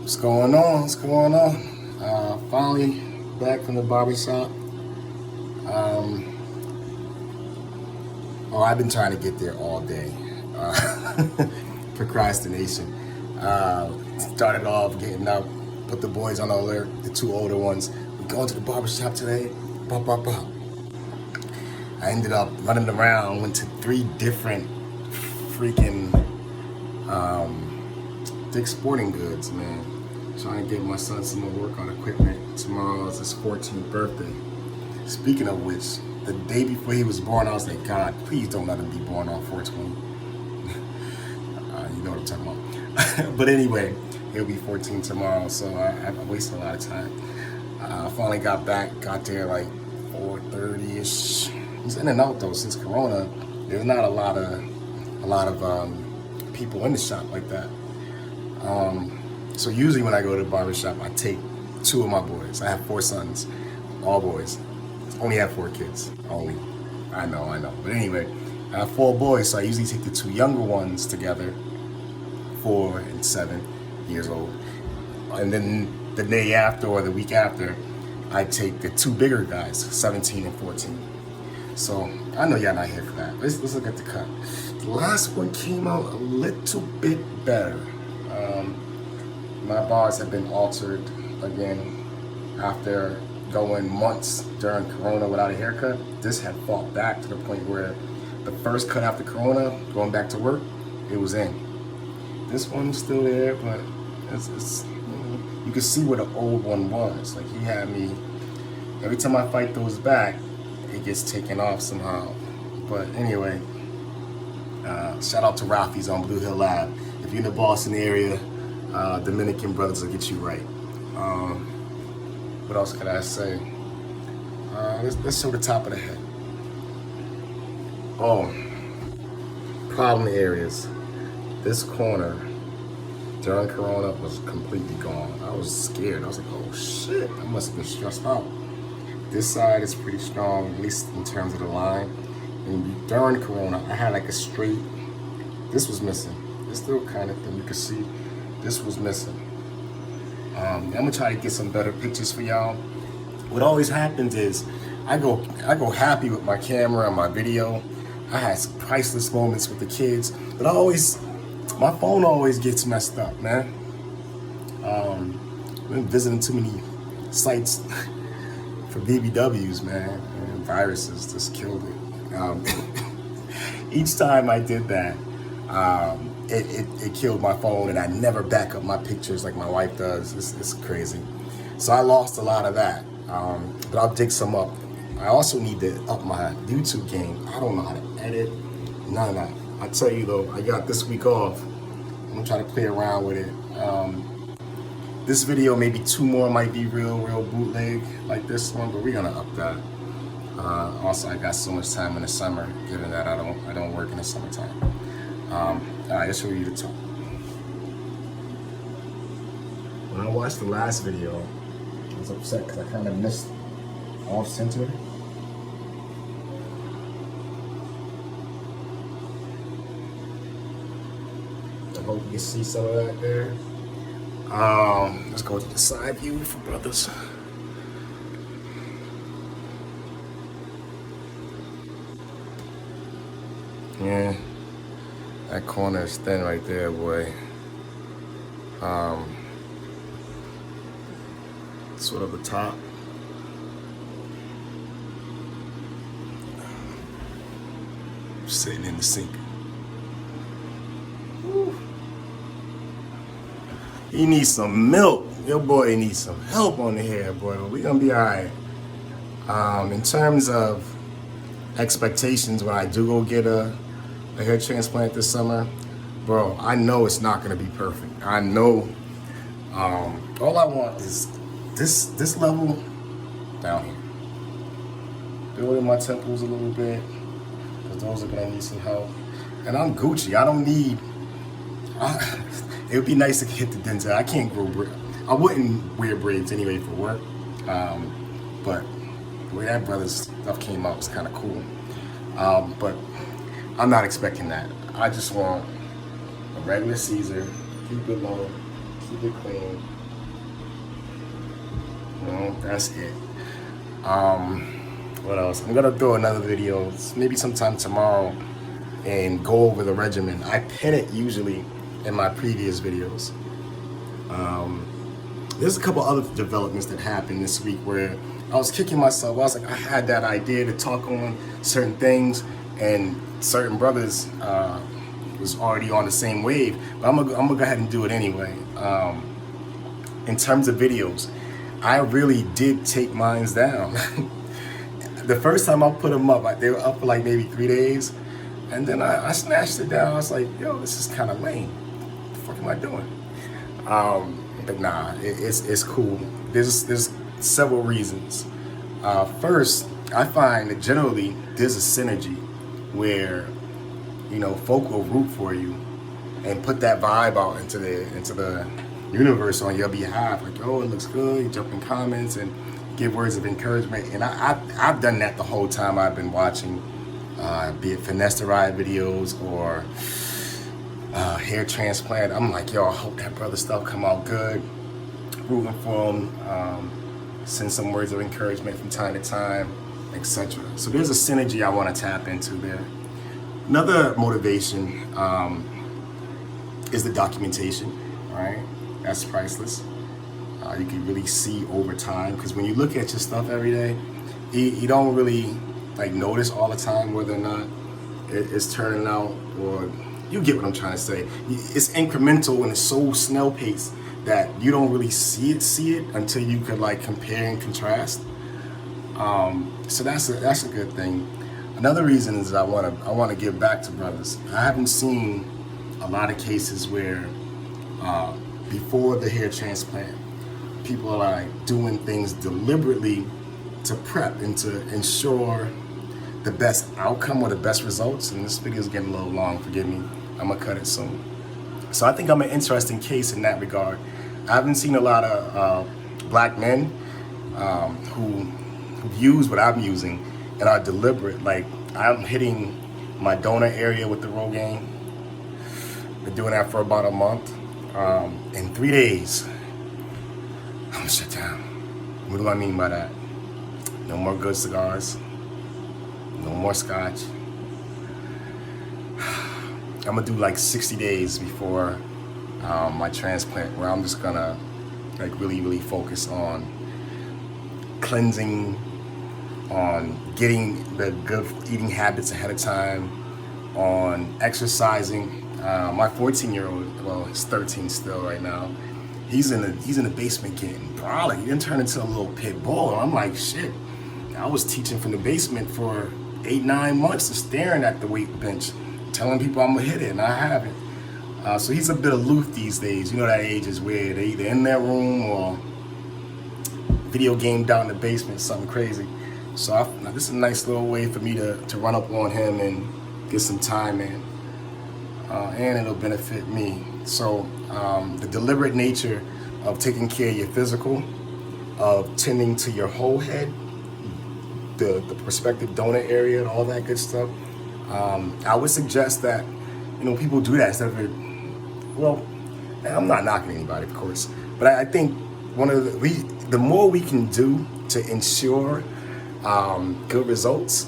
What's going on? What's going on? Finally back from the barbershop. I've been trying to get there all day. Procrastination. Started off getting up, put the boys on alert, the two older ones. We going to the barbershop today. Bop, bop, bop. I ended up running around, went to 3 different freaking Dick's Sporting Goods, man. Trying to get my son some more work on equipment. Tomorrow is his 14th birthday. Speaking of which, the day before he was born, I was like, God, please don't let him be born on 420. You know what I'm talking about. But anyway, he'll be 14 tomorrow, so I wasted a lot of time. I finally got there like 4:30ish. He's in and out though. Since Corona, there's not a lot of people in the shop like that. So usually when I go to the barbershop, I take 2 of my boys. I have 4 sons, all boys. Only have 4 kids, only. I know. But anyway, I have 4 boys, so I usually take the 2 younger ones together, 4 and 7 years old. And then the day after or the week after, I take the 2 bigger guys, 17 and 14. So I know y'all not here for that. Let's look at the cut. The last one came out a little bit better. My bars have been altered again after going months during Corona without a haircut. This had fought back to the point where the first cut after Corona, going back to work, it was in. This one's still there, but it's you can see where the old one was. Like he had me, every time I fight those back, it gets taken off somehow. But anyway, shout out to Rafi's on Blue Hill Lab. If you're in the Boston area, Dominican brothers will get you right. What else could I say? Let's show the top of the head. Oh, problem areas. This corner during Corona was completely gone. I was scared. I was like, oh shit, I must have been stressed out. This side is pretty strong, at least in terms of the line. And during Corona, I had like a straight, this was missing. It's still kind of thin, you can see this was missing. I'm gonna try to get some better pictures for y'all. What always happens is, I go happy with my camera and my video. I had some priceless moments with the kids, but my phone always gets messed up, man. I've been visiting too many sites for BBWs, man, and viruses just killed it. Each time I did that, it killed my phone, and I never back up my pictures like my wife does. It's crazy. So I lost a lot of that, but I'll dig some up. I also need to up my YouTube game. I don't know how to edit, none of that. I tell you though, I got this week off. I'm gonna try to play around with it. This video, maybe 2 more might be real bootleg like this one, but we're gonna up that. Also, I got so much time in the summer, given that I don't work in the summertime. All right, let's show you the top. When I watched the last video, I was upset because I kind of missed off center. I hope you can see some of that there. Let's go to the side view for brothers. Yeah, that corner is thin right there, boy. Sort of the top. Sitting in the sink. Woo. He needs some milk. Your boy needs some help on the hair, boy, but we're gonna be all right. In terms of expectations, when I do go get a hair transplant this summer, bro, I know it's not gonna be perfect. I know. All I want is this level down here. Building my temples a little bit, because those are gonna need some help. And I'm Gucci. I don't need. It would be nice to hit the dental. I can't grow braids. I wouldn't wear braids anyway for work. But the way that brother's stuff came out was kind of cool. But I'm not expecting that. I just want a regular Caesar, keep it low, Keep it clean. No, that's it. What else? I'm gonna do another video, maybe sometime tomorrow, and go over the regimen. I pin it usually in my previous videos. There's a couple other developments that happened this week where I was kicking myself. I was like, I had that idea to talk on certain things, and certain brothers was already on the same wave, but I'm gonna go ahead and do it anyway. In terms of videos, I really did take mines down. The first time I put them up, they were up for like maybe 3 days, and then I snatched it down. I was like, yo, this is kind of lame. What the fuck am I doing? But nah, it's cool. There's several reasons. First, I find that generally there's a synergy where, you know, folk will root for you and put that vibe out into the universe on your behalf. Like, oh, it looks good. You jump in comments and give words of encouragement. And I've done that the whole time I've been watching, be it Finasteride videos or hair transplant. I'm like, yo, I hope that brother stuff come out good. Rooting for him. Send some words of encouragement from time to time, etc. So there's a synergy I want to tap into there. Another motivation is the documentation, right? That's priceless. You can really see over time, because when you look at your stuff every day, you don't really like notice all the time whether or not it's turning out, or you get what I'm trying to say. It's incremental and it's so snail pace that you don't really see it until you could like compare and contrast. So that's a good thing. Another reason is I want to give back to brothers. I haven't seen a lot of cases where before the hair transplant, people are like doing things deliberately to prep and to ensure the best outcome or the best results. And this video is getting a little long, forgive me. I'm gonna cut it soon. So I think I'm an interesting case in that regard. I haven't seen a lot of black men who use what I'm using and are deliberate. Like, I'm hitting my donor area with the Rogaine. Been doing that for about a month. In 3 days, I'm gonna shut down. What do I mean by that? No more good cigars. No more scotch. I'm gonna do like 60 days before my transplant, where I'm just gonna like really focus on cleansing, on getting the good eating habits ahead of time, on exercising. My 14-year-old, well, he's 13 still right now. He's in the basement getting brolic. He didn't turn into a little pit bull. I'm like, shit. I was teaching from the basement for 8-9 months, just staring at the weight bench, telling people I'm gonna hit it, and I haven't. So he's a bit aloof these days. You know, that age is where they're either in their room or video gamed out in the basement, something crazy. So this is a nice little way for me to run up on him and get some time in. And it'll benefit me. So the deliberate nature of taking care of your physical, of tending to your whole head, the prospective donor area and all that good stuff, I would suggest that, you know, people do that instead of, well, I'm not knocking anybody, of course, but I think the more we can do to ensure good results,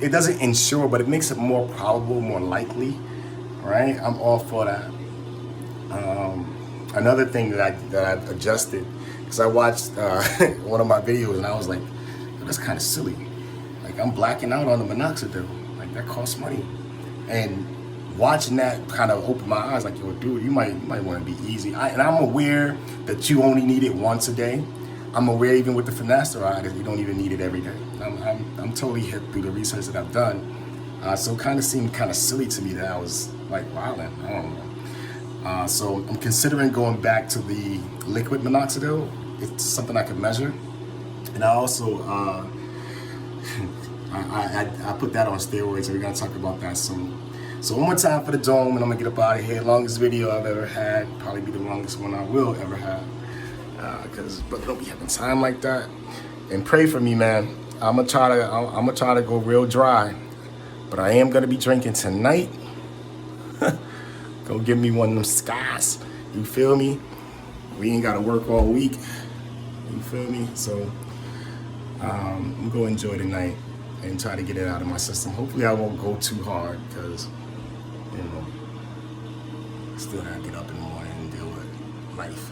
it doesn't ensure, but it makes it more probable, more likely, right? I'm all for that. Another thing that I've adjusted, because I watched one of my videos and I was like, that's kind of silly. Like, I'm blacking out on the minoxidil. Like, that costs money. And watching that kind of opened my eyes, like, yo, dude, you might want to be easy. And I'm aware that you only need it once a day. I'm aware even with the Finasteride that you don't even need it every day. I'm totally hip through the research that I've done. So it kind of seemed kind of silly to me that I was like, wilding. I don't know. So I'm considering going back to the liquid minoxidil. It's something I can measure. And I also, I put that on steroids, and we're gonna talk about that soon. So one more time for the dome, and I'm gonna get up out of here. Longest video I've ever had, probably be the longest one I will ever have. Because but don't be having time like that. And pray for me, man. I'm gonna try to go real dry, but I am gonna be drinking tonight. Go give me one of them scotch. You feel me? We ain't gotta work all week. You feel me? So I'm gonna enjoy the night and try to get it out of my system. Hopefully I won't go too hard because, you know, still gotta get up in the morning and deal with life.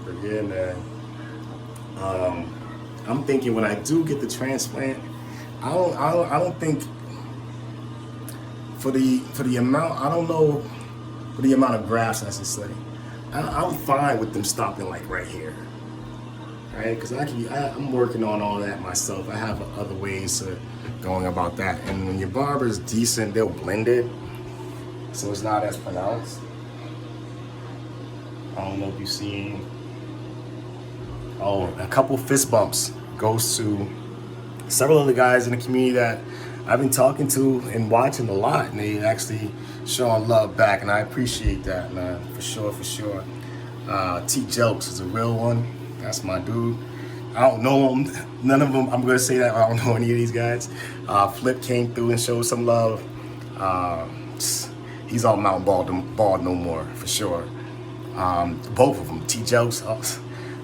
But yeah, man. I'm thinking when I do get the transplant, I don't think for the amount, I don't know for the amount of grafts, I should say. I'm fine with them stopping like right here, right? Because I'm working on all that myself. I have other ways of going about that. And when your barber is decent, they'll blend it, so it's not as pronounced. I don't know if you've seen. Oh, a couple fist bumps goes to several of the guys in the community that I've been talking to and watching a lot, and they actually showing love back, and I appreciate that, man, for sure, for sure. T Jokes is a real one. That's my dude. I don't know him, none of them. I'm gonna say that I don't know any of these guys. Flip came through and showed some love. He's all Mount Bald no more, for sure. Both of them, T Jokes.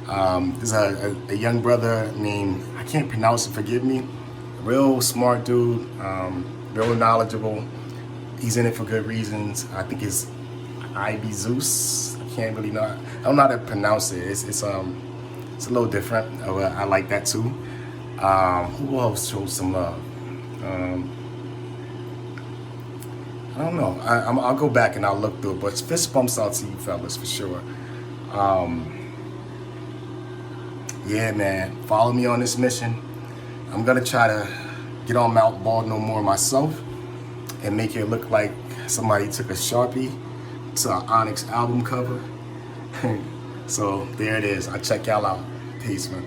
There's a young brother named, I can't pronounce it, forgive me. Real smart dude, real knowledgeable. He's in it for good reasons. I think it's Ivy Zeus. I can't really know. I don't know how to pronounce it. It's a little different. I like that too. Who else showed some love? I don't know. I'll go back and I'll look through it. But fist bumps out to you fellas for sure. Yeah, man. Follow me on this mission. I'm gonna try to get on Mount Bald no more myself and make it look like somebody took a Sharpie to an Onyx album cover. So there it is. I'll check y'all out. Peace, man.